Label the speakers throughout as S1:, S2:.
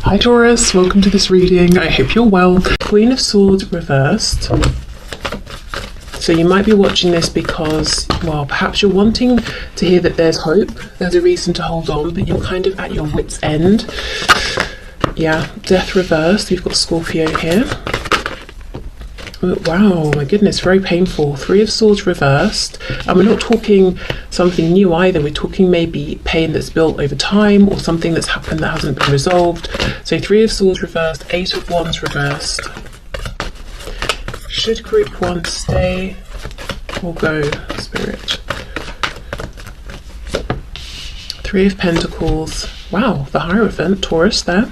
S1: Hi Taurus, welcome to this reading. I hope you're well. Queen of Swords reversed. So you might be watching this because, well, perhaps you're wanting to hear that there's hope, there's a reason to hold on, but you're kind of at your wit's end. Yeah, Death reversed. We've got Scorpio here. Oh, wow, my goodness, very painful. Three of Swords reversed. And we're not talking something new either. We're talking maybe pain that's built over time or something that's happened that hasn't been resolved. So Three of Swords reversed, Eight of Wands reversed. Should group one stay or go, Spirit? Three of Pentacles. Wow, the Hierophant, Taurus there.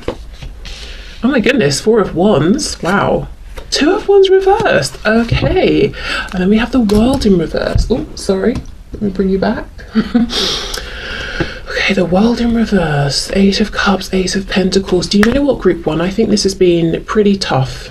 S1: Oh my goodness, Four of Wands. Wow. Two of Wands reversed. Okay. And then we have the World in reverse. Oh, sorry. Let me bring you back. Okay, the World in reverse. Eight of Cups, Ace of Pentacles. Do you know what, group one? I think this has been pretty tough.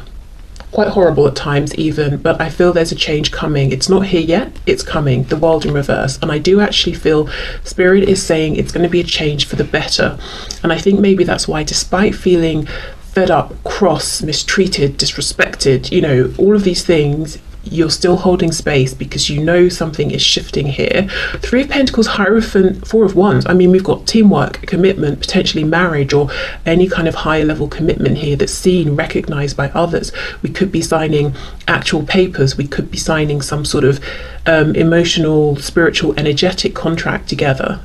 S1: Quite horrible at times even, but I feel there's a change coming. It's not here yet, it's coming. The World in reverse. And I do actually feel Spirit is saying it's going to be a change for the better. And I think maybe that's why, despite feeling fed up, cross, mistreated, disrespected, you know, all of these things, you're still holding space because you know something is shifting here. Three of Pentacles, Hierophant, Four of Wands. I mean, we've got teamwork, commitment, potentially marriage or any kind of higher level commitment here that's seen, recognized by others. We could be signing actual papers. We could be signing some sort of emotional, spiritual, energetic contract together.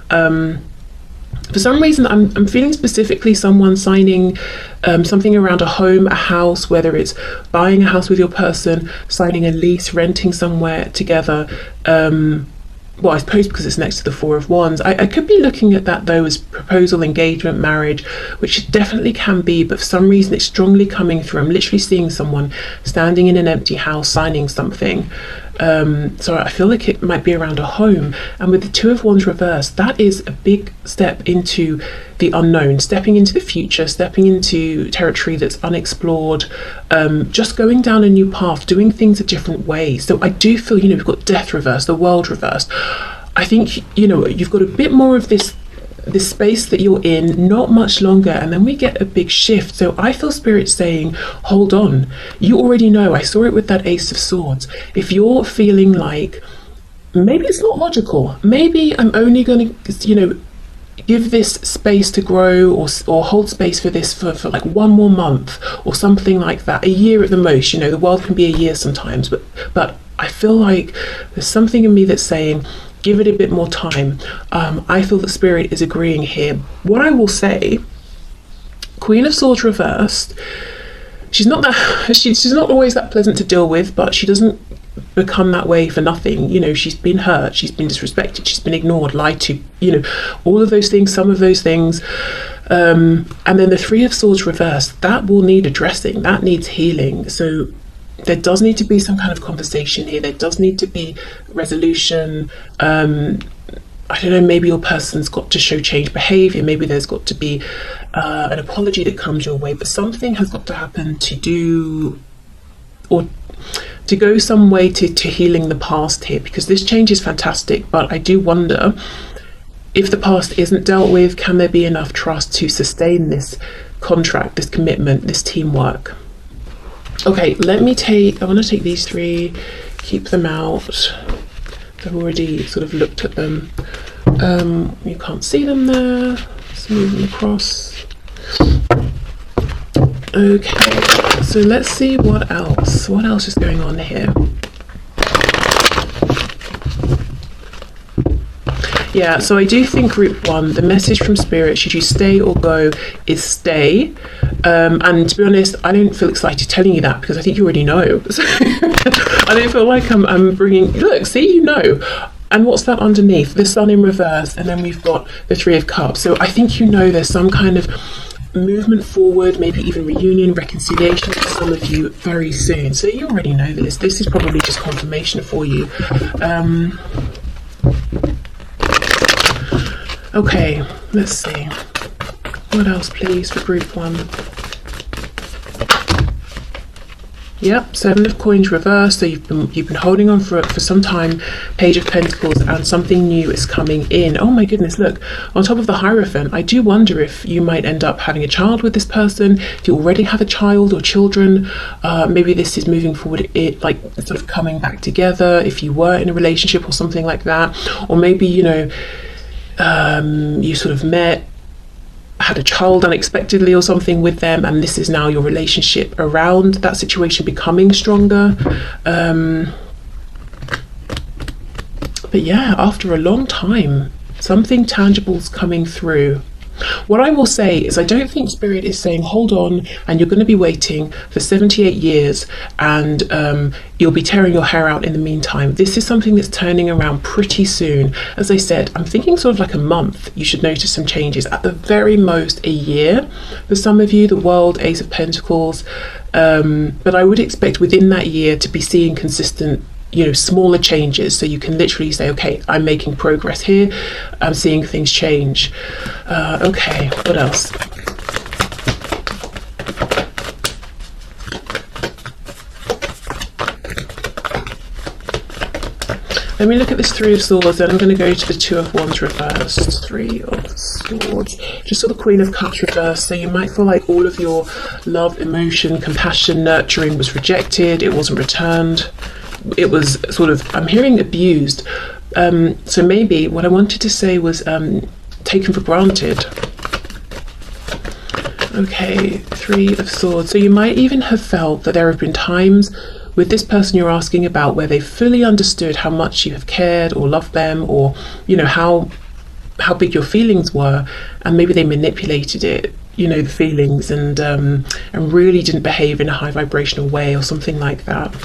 S1: For some reason, I'm feeling specifically someone signing something around a home, a house, whether it's buying a house with your person, signing a lease, renting somewhere together. Well, I suppose because it's next to the Four of Wands. I could be looking at that though as proposal, engagement, marriage, which it definitely can be, but for some reason it's strongly coming through. I'm literally seeing someone standing in an empty house signing something. So I feel like it might be around a home. And with the Two of Wands reversed, that is a big step into the unknown, stepping into the future, stepping into territory that's unexplored, just going down a new path, doing things a different way. So I do feel, you know, we've got Death reversed, the World reversed. I think, you know, you've got a bit more of this space that you're in, not much longer, and then we get a big shift. So I feel Spirit saying, hold on. You already know, I saw it with that Ace of Swords. If you're feeling like maybe it's not logical, maybe I'm only going to, you know, give this space to grow or hold space for this for like one more month or something like that, a year at the most. You know, the world can be a year sometimes, but I feel like there's something in me that's saying give it a bit more time. I feel that Spirit is agreeing here. What I will say, Queen of Swords reversed, she's not always that pleasant to deal with, but she doesn't become that way for nothing. You know, she's been hurt, she's been disrespected, she's been ignored, lied to, you know, all of those things, some of those things. And then the Three of Swords reversed, that will need addressing, that needs healing. So there does need to be some kind of conversation here. There does need to be resolution. I don't know, maybe your person's got to show change behavior. Maybe there's got to be an apology that comes your way, but something has got to happen to do or to go some way to healing the past here, because this change is fantastic, but I do wonder if the past isn't dealt with, can there be enough trust to sustain this contract, this commitment, this teamwork? Okay, I want to take these three, keep them out. I've already sort of looked at them. You can't see them there. Let's move them across. Okay, so let's see what else. What else is going on here? Yeah, so I do think group one, the message from Spirit, should you stay or go, is stay. And to be honest, I don't feel excited telling you that because I think you already know. So I don't feel like I'm bringing, look, see, you know. And what's that underneath? The Sun in reverse, and then we've got the Three of Cups. So I think you know there's some kind of movement forward, maybe even reunion, reconciliation for some of you very soon. So you already know this. This is probably just confirmation for you. Okay, let's see. What else, please, for group one? Yep, Seven of Coins reversed. So you've been holding on for some time. Page of Pentacles, and something new is coming in. Oh my goodness, look, on top of the Hierophant, I do wonder if you might end up having a child with this person. If you already have a child or children, maybe this is moving forward, like sort of coming back together if you were in a relationship or something like that. Or maybe, you know, you sort of had a child unexpectedly or something with them, and this is now your relationship around that situation becoming stronger. But yeah, after a long time, something tangible's coming through. What I will say is I don't think Spirit is saying hold on and you're going to be waiting for 78 years and you'll be tearing your hair out in the meantime. This is something that's turning around pretty soon. As I said, I'm thinking sort of like a month you should notice some changes, at the very most a year for some of you, the World, Ace of Pentacles, but I would expect within that year to be seeing consistent, you know, smaller changes, so you can literally say, okay, I'm making progress here, I'm seeing things change. Okay, what else? Let me look at this Three of Swords, then I'm going to go to the Two of Wands reversed. Three of Swords, just saw the Queen of Cups reversed. So you might feel like all of your love, emotion, compassion, nurturing was rejected, it wasn't returned. It was sort of, I'm hearing abused. So maybe what I wanted to say was taken for granted. Okay, Three of Swords. So you might even have felt that there have been times with this person you're asking about where they fully understood how much you have cared or loved them, or, you know, how big your feelings were, and maybe they manipulated it, you know, the feelings, and really didn't behave in a high vibrational way or something like that.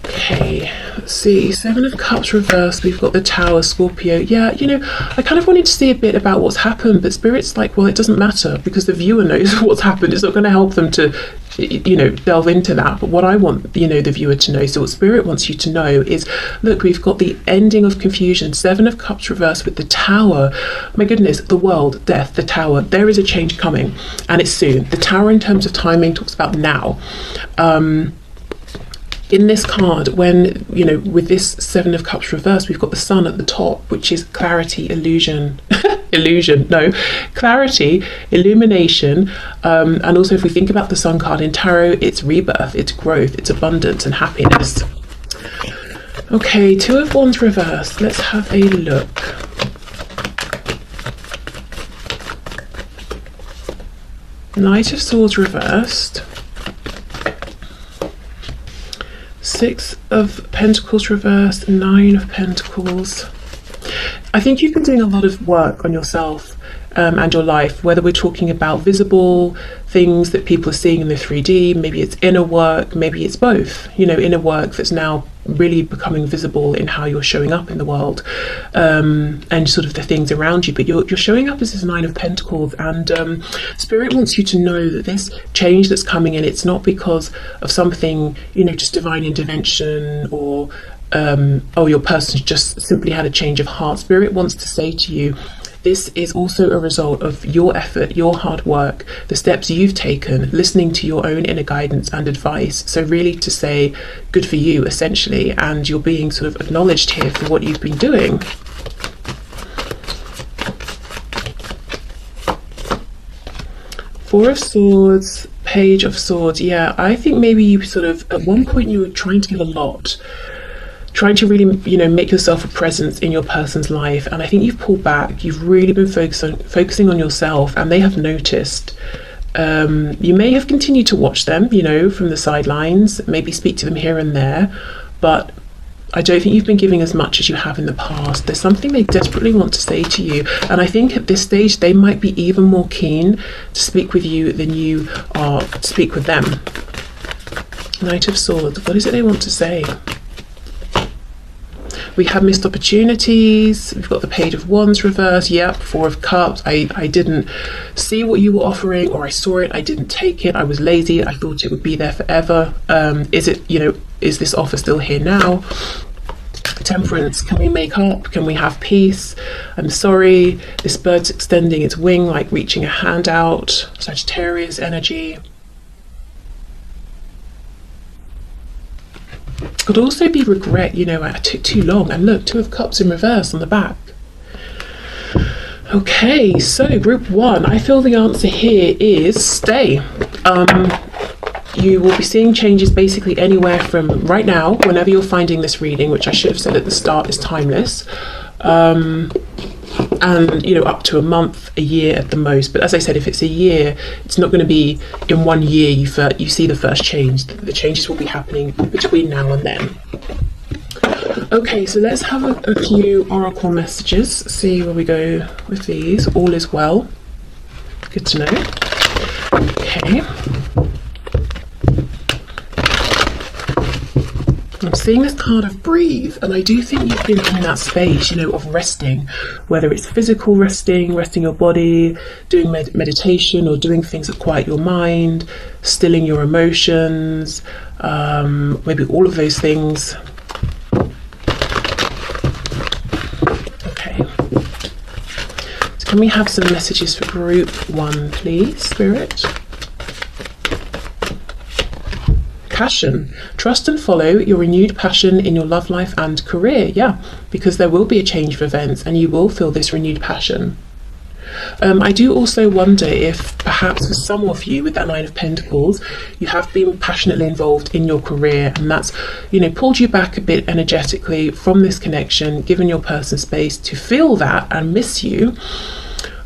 S1: Okay, let's see, Seven of Cups reversed, we've got the Tower, Scorpio. Yeah, you know, I kind of wanted to see a bit about what's happened, but Spirit's like, well, it doesn't matter because the viewer knows what's happened. It's not going to help them to, you know, delve into that. But what I want, you know, the viewer to know, so what Spirit wants you to know is, look, we've got the ending of confusion, Seven of Cups reversed with the Tower. My goodness, the world, death, the Tower. There is a change coming, and it's soon. The Tower, in terms of timing, talks about now. In this card, when, you know, with this Seven of Cups reversed, we've got the Sun at the top, which is clarity, illusion, clarity, illumination, and also if we think about the Sun card in tarot, it's rebirth, it's growth, it's abundance and happiness. Okay, Two of Wands reversed, let's have a look. Knight of Swords reversed. Six of Pentacles reversed, Nine of Pentacles. I think you've been doing a lot of work on yourself and your life, whether we're talking about visible things that people are seeing in the 3D, maybe it's inner work, maybe it's both, you know, inner work that's now really becoming visible in how you're showing up in the world, and sort of the things around you, but you're showing up as this Nine of Pentacles, and Spirit wants you to know that this change that's coming in, it's not because of something, you know, just divine intervention, or oh, your person's just simply had a change of heart. Spirit wants to say to you, this is also a result of your effort, your hard work, the steps you've taken, listening to your own inner guidance and advice. So really to say, good for you, essentially, and you're being sort of acknowledged here for what you've been doing. Four of Swords, Page of Swords. Yeah, I think maybe you sort of, at one point you were trying to give a lot, trying to really, you know, make yourself a presence in your person's life, and I think you've pulled back. You've really been focusing on yourself, and they have noticed. You may have continued to watch them, you know, from the sidelines, maybe speak to them here and there, but I don't think you've been giving as much as you have in the past. There's something they desperately want to say to you, and I think at this stage they might be even more keen to speak with you than you are to speak with them. Knight of Swords, what is it they want to say? We have missed opportunities. We've got the Page of Wands reversed. Yep, Four of Cups. I didn't see what you were offering, or I saw it, I didn't take it. I was lazy. I thought it would be there forever. Is it, you know, is this offer still here now? Temperance, can we make up? Can we have peace? I'm sorry. This bird's extending its wing, like reaching a hand out. Sagittarius energy. Could also be regret, you know, I took too long. And look, 2 of Cups in reverse on the back. Okay, so group 1, I feel the answer here is stay. You will be seeing changes basically anywhere from right now, whenever you're finding this reading, which I should have said at the start is timeless, and you know, up to a month, a year at the most. But as I said, if it's a year, it's not going to be in 1 year you see the first change. The changes will be happening between now and then. Okay, so let's have a few oracle messages, see where we go with these. All is well. Good to know. Okay. I'm seeing this card of breathe, and I do think you've been in that space, you know, of resting, whether it's physical resting your body, doing meditation, or doing things that quiet your mind, stilling your emotions, maybe all of those things. Can we have some messages for group 1, please, Spirit? Passion. Trust and follow your renewed passion in your love life and career. Yeah, because there will be a change of events and you will feel this renewed passion. I do also wonder if perhaps for some of you with that 9 of Pentacles, you have been passionately involved in your career, and that's, you know, pulled you back a bit energetically from this connection, given your person space to feel that and miss you.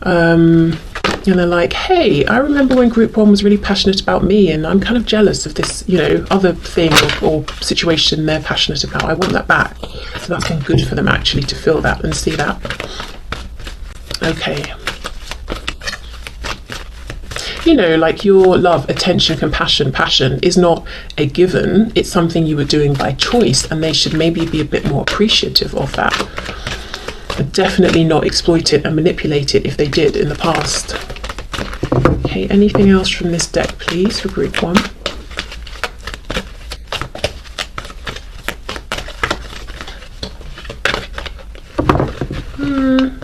S1: And they're like, hey, I remember when group 1 was really passionate about me, and I'm kind of jealous of this, you know, other thing or situation they're passionate about. I want that back. So that's been good for them actually to feel that and see that. Okay. You know, like your love, attention, compassion, passion is not a given. It's something you were doing by choice, and they should maybe be a bit more appreciative of that. But definitely not exploit it and manipulate it if they did in the past. Okay, anything else from this deck, please, for group 1?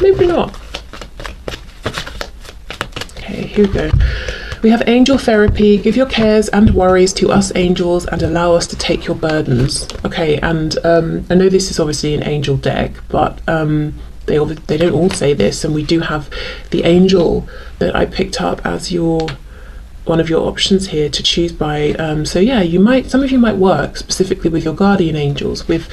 S1: Maybe not. Okay, here we go. We have angel therapy. Give your cares and worries to us angels and allow us to take your burdens. Okay, and I know this is obviously an angel deck, but they don't all say this, and we do have the angel that I picked up as one of your options here to choose by. So yeah, some of you might work specifically with your guardian angels, with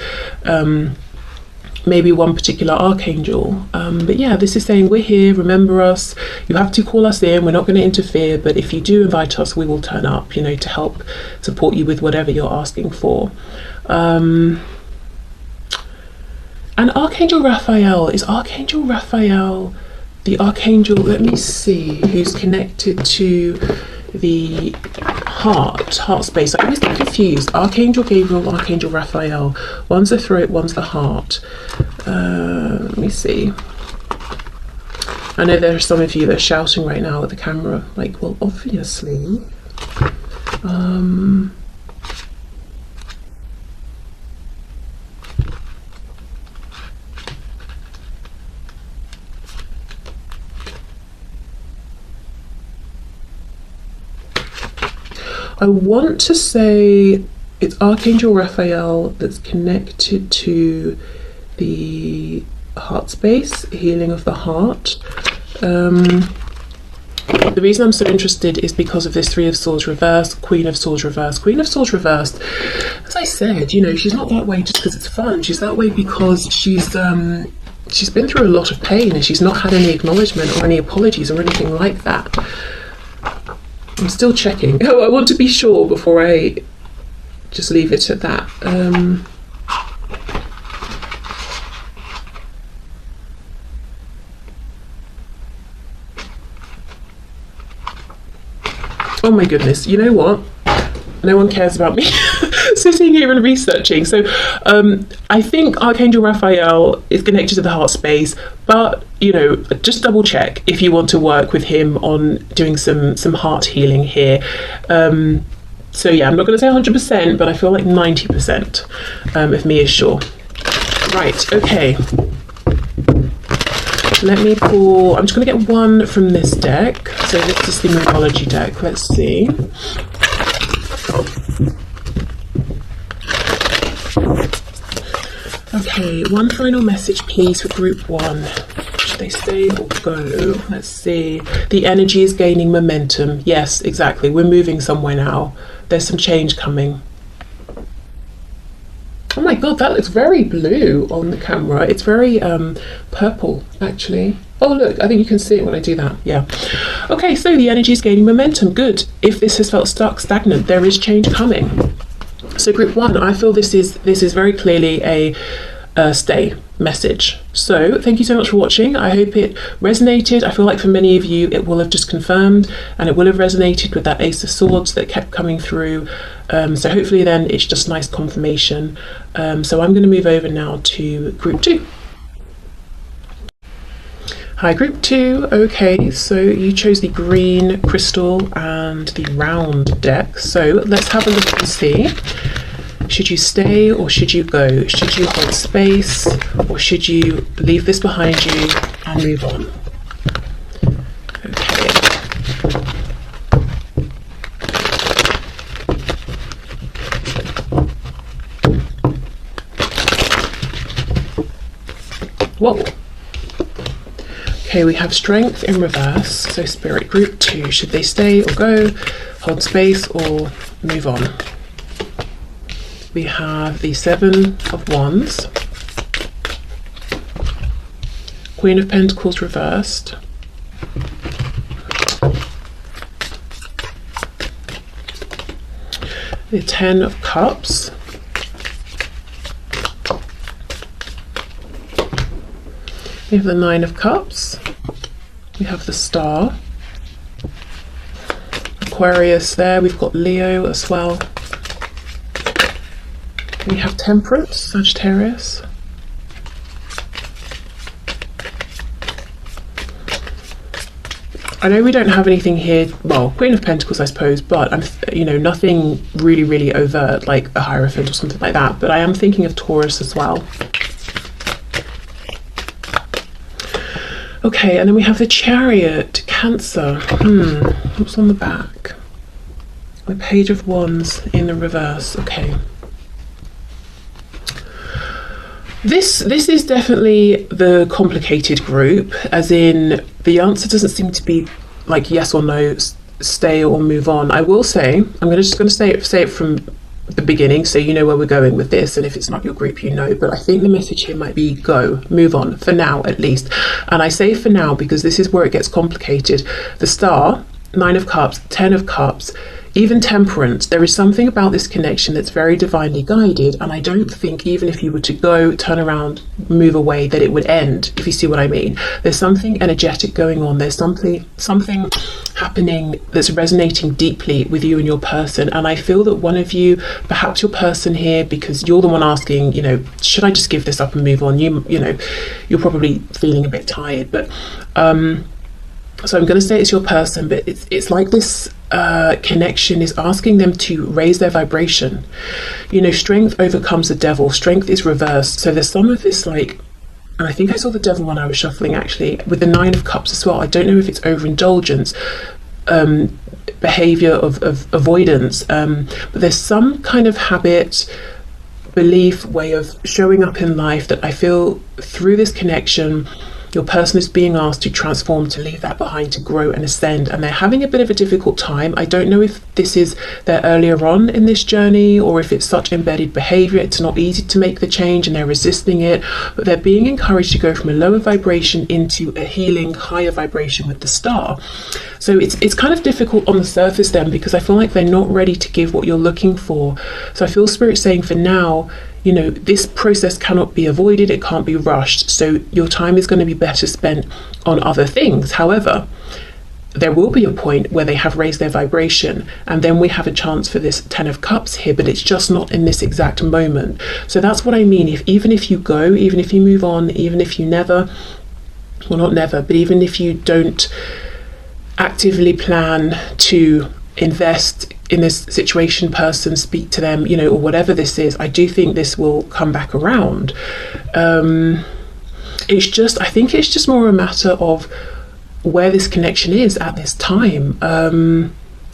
S1: maybe one particular archangel, but yeah, this is saying we're here, remember us, you have to call us in, we're not going to interfere, but if you do invite us, we will turn up, you know, to help support you with whatever you're asking for. And Archangel Raphael, is Archangel Raphael the archangel, let me see, who's connected to the heart space? I always get confused. Archangel Gabriel, Archangel Raphael. One's the throat, one's the heart. Let me see. I know there are some of you that are shouting right now at the camera, like, well, obviously. I want to say it's Archangel Raphael that's connected to the heart space, healing of the heart. The reason I'm so interested is because of this 3 of Swords reversed, Queen of Swords reversed. Queen of Swords reversed, as I said, you know, she's not that way just because it's fun. She's that way because she's been through a lot of pain, and she's not had any acknowledgement or any apologies or anything like that. I'm still checking. Oh, I want to be sure before I just leave it at that. Oh my goodness, you know what? No one cares about me sitting here and researching. So I think Archangel Raphael is connected to the heart space, but you know, just double check if you want to work with him on doing some heart healing here. So yeah, I'm not going to say 100%, but I feel like 90% of me is sure. Right, okay. Let me pull, I'm just going to get one from this deck. So this is the Numerology deck. Let's see. Okay, one final message please for group one. Should they stay or go? Let's see. The energy is gaining momentum. Yes, exactly. We're moving somewhere now. There's some change coming. Oh my god, that looks very blue on the camera. It's very purple, actually. Oh look, I think you can see it when I do that. Yeah. Okay, so the energy is gaining momentum. Good. If this has felt stuck, stagnant, there is change coming. So group one, I feel this is very clearly a stay message. So thank you so much for watching. I hope it resonated. I feel like for many of you it will have just confirmed and it will have resonated with that Ace of Swords that kept coming through. So hopefully then it's just nice confirmation. So I'm going to move over now to group two. Hi group two. Okay, so you chose the green crystal and the round deck. So let's have a look and see. Should you stay or should you go? Should you hold space or should you leave this behind you and move on? Okay. Whoa. Okay, we have strength in reverse. So spirit group two, should they stay or go? Hold space or move on? We have the Seven of Wands, Queen of Pentacles reversed, the Ten of Cups, we have the Nine of Cups, we have the Star, Aquarius there, we've got Leo as well. We have Temperance, Sagittarius. I know we don't have anything here, well, Queen of Pentacles I suppose, but nothing really overt like a Hierophant or something like that, but I am thinking of Taurus as well. Okay, and then we have the Chariot, Cancer. What's on the back? The Page of Wands in the reverse. Okay. This is definitely the complicated group, as in the answer doesn't seem to be like yes or no, stay or move on. I will say, I'm just going to say it from the beginning so you know where we're going with this, and if it's not your group you know, but I think the message here might be go, move on, for now at least. And I say for now because this is where it gets complicated. The Star, Nine of Cups, Ten of Cups, even Temperance, there is something about this connection that's very divinely guided, and I don't think even if you were to go, turn around, move away, that it would end, if you see what I mean. There's something energetic going on. There's something happening that's resonating deeply with you and your person, and I feel that one of you, perhaps your person here, because you're the one asking, should I just give this up and move on? You're probably feeling a bit tired, but so I'm going to say it's your person, but it's like this connection is asking them to raise their vibration. Strength overcomes the devil. Strength is reversed. So there's some of this and I think I saw the devil when I was shuffling actually, with the Nine of Cups as well. I don't know if it's overindulgence, behavior of avoidance, but there's some kind of habit, belief, way of showing up in life that I feel through this connection your person is being asked to transform, to leave that behind, to grow and ascend, and they're having a bit of a difficult time. I don't know if this is their earlier on in this journey or if it's such embedded behavior. It's not easy to make the change and they're resisting it, but they're being encouraged to go from a lower vibration into a healing higher vibration with the Star. So it's kind of difficult on the surface then, because I feel like they're not ready to give what you're looking for. So I feel Spirit saying for now, this process cannot be avoided, it can't be rushed, so your time is going to be better spent on other things. However, there will be a point where they have raised their vibration, and then we have a chance for this Ten of Cups here, but it's just not in this exact moment. So that's what I mean. Even if you go, even if you move on, even if you never, well not never, but even if you don't actively plan to invest in this situation, person, speak to them, or whatever this is, I do think this will come back around. I think it's just more a matter of where this connection is at this time.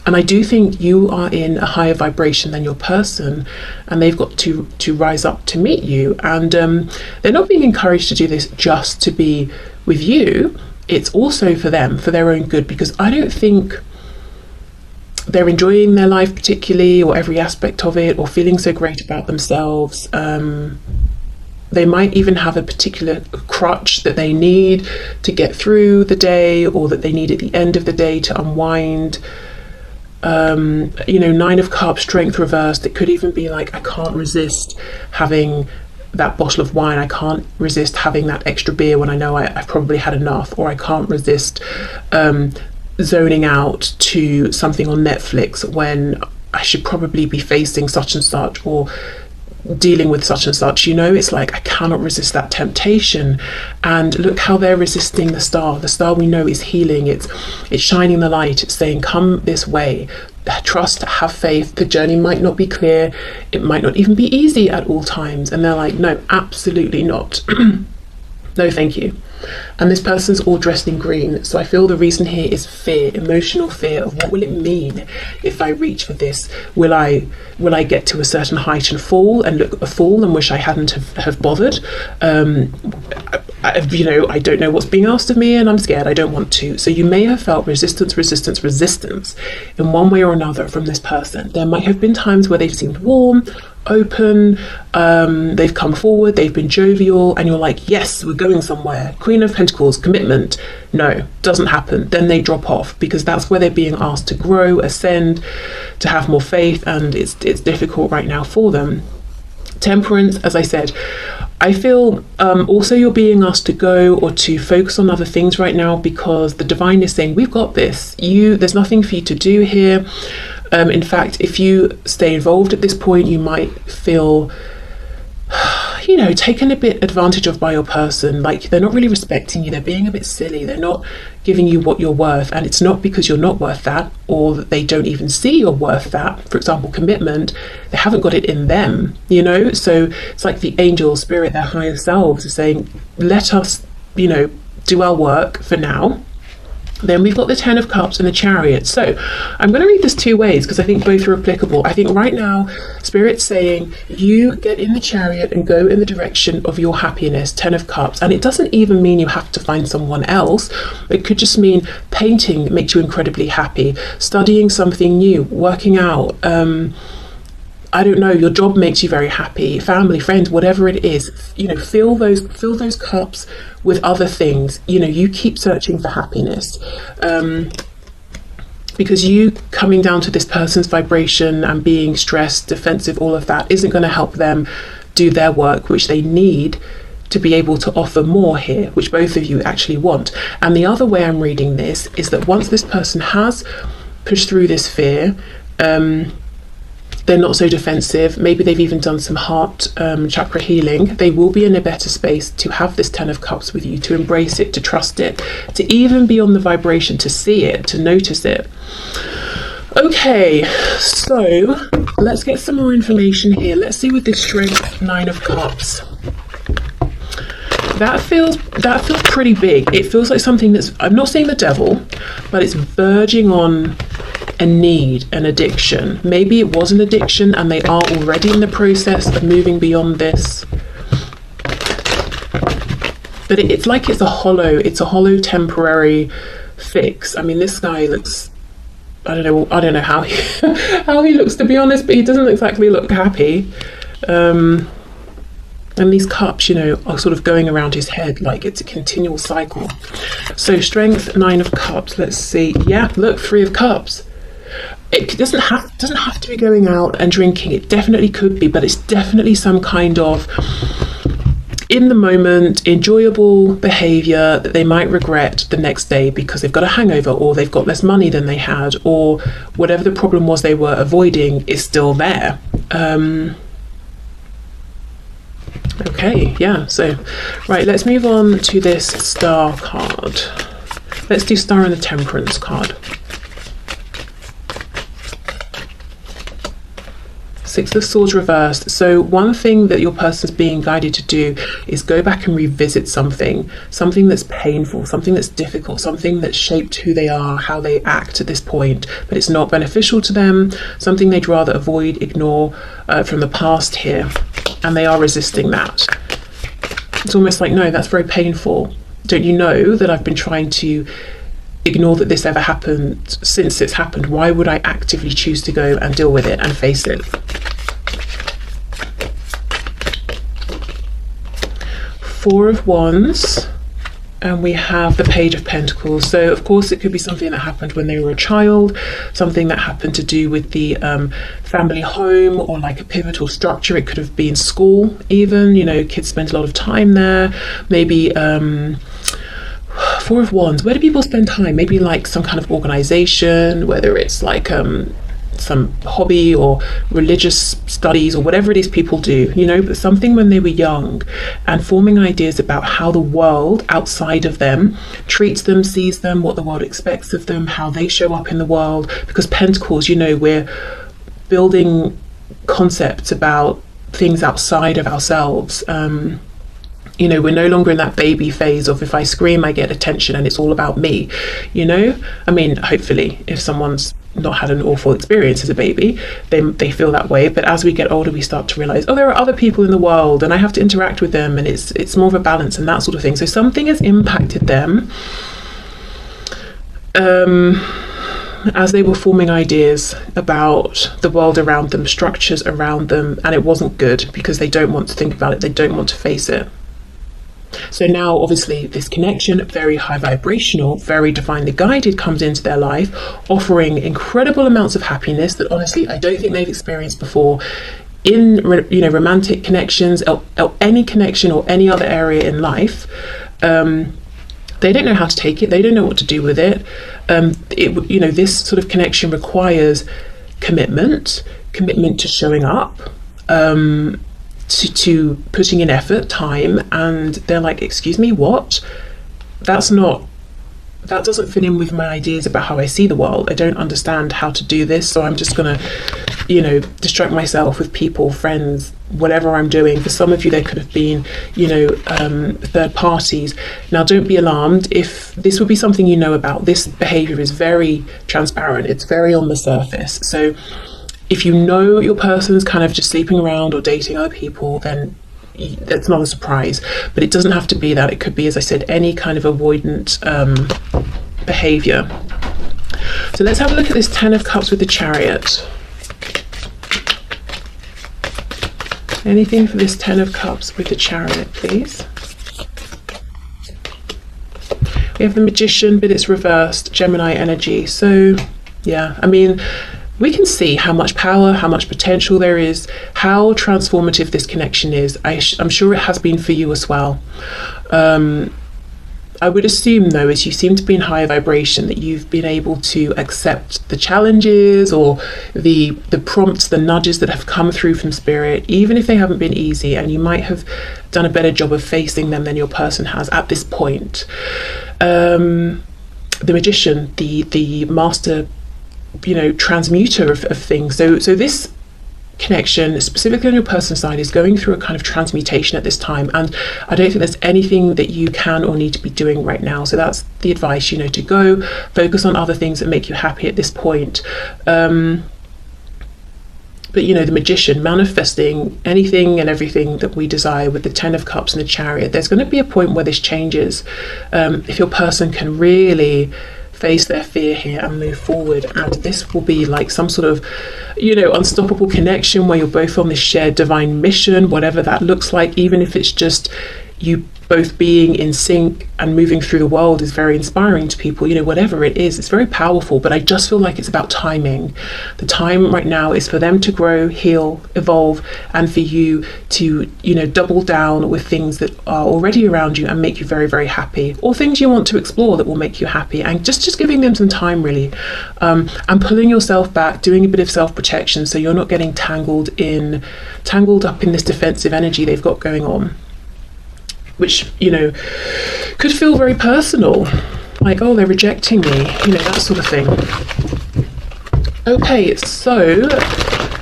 S1: And I do think you are in a higher vibration than your person, and they've got to rise up to meet you. And they're not being encouraged to do this just to be with you. It's also for them, for their own good, because I don't think they're enjoying their life particularly, or every aspect of it, or feeling so great about themselves. They might even have a particular crutch that they need to get through the day, or that they need at the end of the day to unwind. Nine of Cups, Strength reversed. It could even be like, I can't resist having that bottle of wine. I can't resist having that extra beer when I know I've probably had enough, or I can't resist zoning out to something on Netflix when I should probably be facing such and such, or dealing with such and such. It's like, I cannot resist that temptation. And look how they're resisting the star. The star, we know, is healing. It's shining the light. It's saying, come this way, trust, have faith. The journey might not be clear, it might not even be easy at all times. And they're like, no, absolutely not. No, thank you. And this person's all dressed in green, so I feel the reason here is fear, emotional fear of what will it mean if I reach for this. Will I get to a certain height and fall and look a fool and wish I hadn't have bothered? I don't know what's being asked of me, and I'm scared. I don't want to. So you may have felt resistance in one way or another from this person. There might have been times where they've seemed warm, open, they've come forward, they've been jovial, and you're like, yes, we're going somewhere. Queen of Pentacles, commitment. No, doesn't happen. Then they drop off, because that's where they're being asked to grow, ascend, to have more faith, and it's difficult right now for them. Temperance, as I said, I feel also you're being asked to go or to focus on other things right now, because the divine is saying, we've got this. There's nothing for you to do here. In fact, if you stay involved at this point, you might feel, taken a bit advantage of by your person. Like, they're not really respecting you. They're being a bit silly. They're not giving you what you're worth. And it's not because you're not worth that, or that they don't even see you're worth that. For example, commitment, they haven't got it in them, So it's like the angel spirit, their higher selves, are saying, let us, do our work for now. Then we've got the Ten of Cups and the Chariot. So I'm going to read this two ways, because I think both are applicable. I think right now, Spirit's saying, you get in the Chariot and go in the direction of your happiness, Ten of Cups. And it doesn't even mean you have to find someone else. It could just mean painting makes you incredibly happy, studying something new, working out, I don't know, your job makes you very happy, family, friends, whatever it is, fill those cups with other things. You keep searching for happiness, because you coming down to this person's vibration and being stressed, defensive, all of that isn't going to help them do their work, which they need to be able to offer more here, which both of you actually want. And the other way I'm reading this is that once this person has pushed through this fear, they're not so defensive. Maybe they've even done some heart chakra healing. They will be in a better space to have this Ten of Cups with you, to embrace it, to trust it, to even be on the vibration, to see it, to notice it. Okay, so let's get some more information here. Let's see with this Strength, Nine of Cups. That feels pretty big. It feels like something that's, I'm not saying the devil, but it's verging on a need, an addiction. Maybe it was an addiction and they are already in the process of moving beyond this. But it's like it's a hollow temporary fix. I mean, this guy looks, I don't know how he looks, to be honest, but he doesn't exactly look happy. And these cups, are sort of going around his head like it's a continual cycle. So Strength, Nine of Cups. Let's see. Yeah, look, Three of Cups. It doesn't have to be going out and drinking. It definitely could be, but it's definitely some kind of in the moment enjoyable behavior that they might regret the next day because they've got a hangover, or they've got less money than they had, or whatever the problem was they were avoiding is still there. Okay, yeah, so right, let's move on to this Star card. Let's do Star and the Temperance card. Six of Swords reversed. So one thing that your person's being guided to do is go back and revisit something that's painful, something that's difficult, something that's shaped who they are, how they act at this point, but it's not beneficial to them, something they'd rather avoid, ignore from the past here, and they are resisting that. It's almost like, no, that's very painful. Don't you know that I've been trying to ignore that this ever happened since it's happened? Why would I actively choose to go and deal with it and face it? Four of Wands, and we have the Page of Pentacles. So of course it could be something that happened when they were a child, something that happened to do with the family home, or like a pivotal structure. It could have been school even, you know, kids spend a lot of time there. Maybe Four of Wands, where do people spend time? Maybe like some kind of organization, whether it's like some hobby or religious studies or whatever it is people do, you know, but something when they were young, and forming ideas about how the world outside of them treats them, sees them, what the world expects of them, how they show up in the world. Because Pentacles, you know, we're building concepts about things outside of ourselves. You know, we're no longer in that baby phase of if I scream, I get attention and it's all about me, you know? I mean, hopefully, if someone's not had an awful experience as a baby, they feel that way. But as we get older, we start to realize, oh, there are other people in the world and I have to interact with them, and it's more of a balance and that sort of thing. So something has impacted them as they were forming ideas about the world around them, structures around them, and it wasn't good because they don't want to think about it, they don't want to face it. So now obviously this connection, very high vibrational, very divinely guided, comes into their life, offering incredible amounts of happiness that honestly I don't think they've experienced before in, you know, romantic connections or any connection or any other area in life. They don't know how to take it, they don't know what to do with it. You know, this sort of connection requires commitment to showing up, to putting in effort, time, and they're like, excuse me, what? That doesn't fit in with my ideas about how I see the world. I don't understand how to do this, so I'm just gonna, you know, distract myself with people, friends, whatever I'm doing. For some of you, there could have been, you know, third parties. Now, don't be alarmed if this would be something you know about. This behavior is very transparent, it's very on the surface. So if you know your person's kind of just sleeping around or dating other people, then that's not a surprise. But it doesn't have to be that. It could be, as I said, any kind of avoidant behavior. So let's have a look at this Ten of Cups with the Chariot. Anything for this Ten of Cups with the Chariot, please? We have the Magician, but it's reversed, Gemini energy. So yeah, I mean, we can see how much power, how much potential there is, how transformative this connection is. I'm sure it has been for you as well. I would assume, though, as you seem to be in higher vibration, that you've been able to accept the challenges or the prompts, the nudges that have come through from Spirit, even if they haven't been easy, and you might have done a better job of facing them than your person has at this point. The Magician, the master, you know, transmuter of things. So this connection, specifically on your person's side, is going through a kind of transmutation at this time, and I don't think there's anything that you can or need to be doing right now. So that's the advice, you know, to go focus on other things that make you happy at this point. But you know, the Magician, manifesting anything and everything that we desire with the Ten of Cups and the Chariot, there's going to be a point where this changes. If your person can really face their fear here and move forward, and this will be like some sort of, you know, unstoppable connection where you're both on this shared divine mission, whatever that looks like. Even if it's just you both being in sync and moving through the world is very inspiring to people, you know, whatever it is, it's very powerful. But I just feel like it's about timing. The time right now is for them to grow, heal, evolve, and for you to, you know, double down with things that are already around you and make you very, very happy, or things you want to explore that will make you happy, and just giving them some time, really, and pulling yourself back, doing a bit of self-protection so you're not getting tangled up in this defensive energy they've got going on, which, you know, could feel very personal, like, oh, they're rejecting me, you know, that sort of thing. Okay, so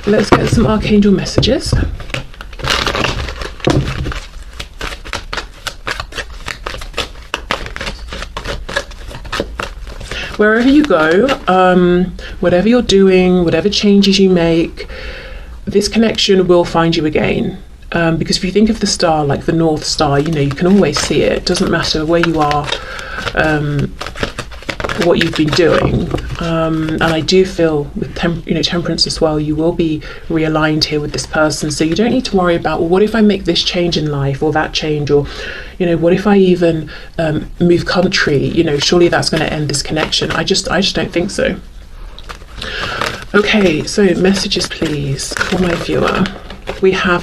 S1: let's get some archangel messages. Wherever you go, whatever you're doing, whatever changes you make, this connection will find you again. Because if you think of the star like the North Star, you know, you can always see it. It doesn't matter where you are, what you've been doing. And I do feel with temperance as well, you will be realigned here with this person. So you don't need to worry about, well, what if I make this change in life or that change, or, you know, what if I even move country? You know, surely that's going to end this connection. I just don't think so. Okay, so messages please for my viewer. We have,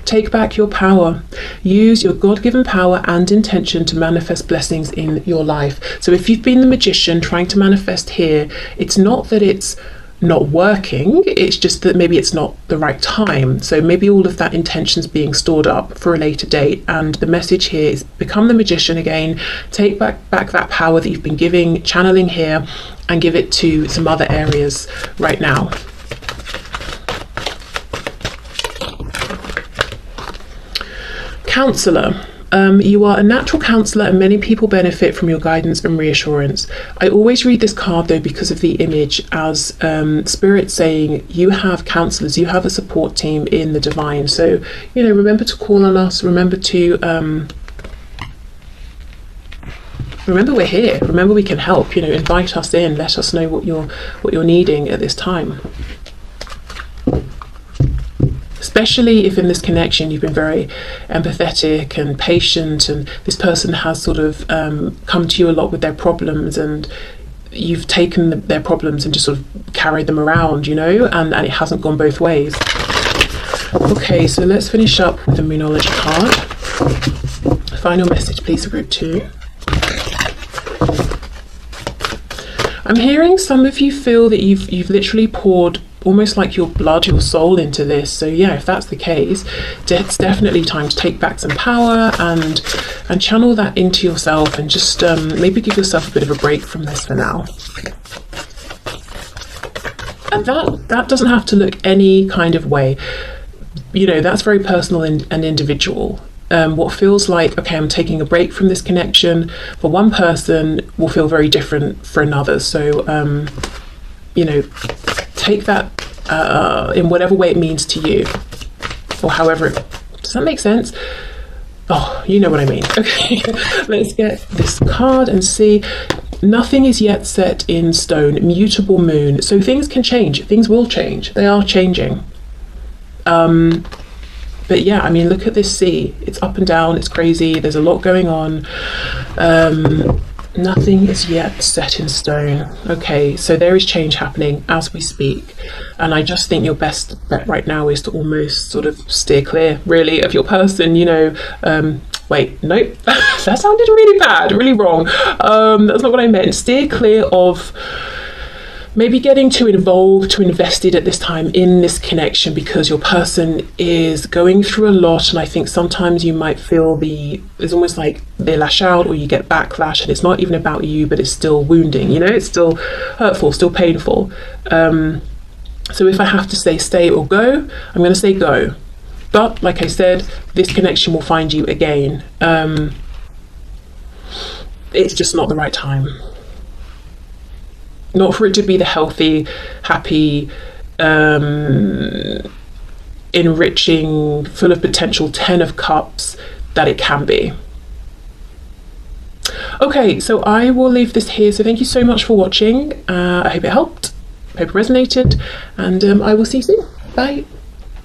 S1: take back your power. Use your God-given power and intention to manifest blessings in your life. So if you've been the magician trying to manifest here, it's not that it's not working, it's just that maybe it's not the right time. So maybe all of that intention's being stored up for a later date, and the message here is become the magician again. Take back that power that you've been channeling here, and give it to some other areas right now. Counselor. You are a natural counsellor and many people benefit from your guidance and reassurance. I always read this card though because of the image as Spirit saying you have counsellors, you have a support team in the divine. So, you know, remember to call on us, remember to remember we're here, remember we can help, you know, invite us in, let us know what you're needing at this time. Especially if in this connection you've been very empathetic and patient, and this person has sort of come to you a lot with their problems, and you've taken their problems and just sort of carried them around, you know, and it hasn't gone both ways. Okay, so let's finish up with the Moonology card. Final message please for group 2. I'm hearing some of you feel that you've literally poured almost like your blood, your soul into this. So yeah, if that's the case, it's definitely time to take back some power and channel that into yourself, and just maybe give yourself a bit of a break from this for now. And that doesn't have to look any kind of way. You know, that's very personal and individual. What feels like, okay, I'm taking a break from this connection, for one person will feel very different for another. So, you know, take that in whatever way it means to you, or however does that make sense? Oh, you know what I mean. Okay, let's get this card and see. Nothing is yet set in stone. Mutable moon. So things can change. Things will change. They are changing. But yeah, I mean, look at this sea. It's up and down. It's crazy. There's a lot going on. Nothing is yet set in stone. Okay, so there is change happening as we speak, and I just think your best bet right now is to almost sort of steer clear, really, of your person. You know, wait, nope, that sounded really bad, really wrong. That's not what I meant. Steer clear of maybe getting too involved, too invested at this time in this connection, because your person is going through a lot, and I think sometimes you might feel it's almost like they lash out or you get backlash, and it's not even about you, but it's still wounding, you know, it's still hurtful, still painful. So if I have to say stay or go, I'm going to say go. But like I said, this connection will find you again. It's just not the right time. Not for it to be the healthy, happy, enriching, full of potential 10 of Cups that it can be. Okay, so I will leave this here. So thank you so much for watching. I hope it helped. I hope it resonated. And I will see you soon. Bye.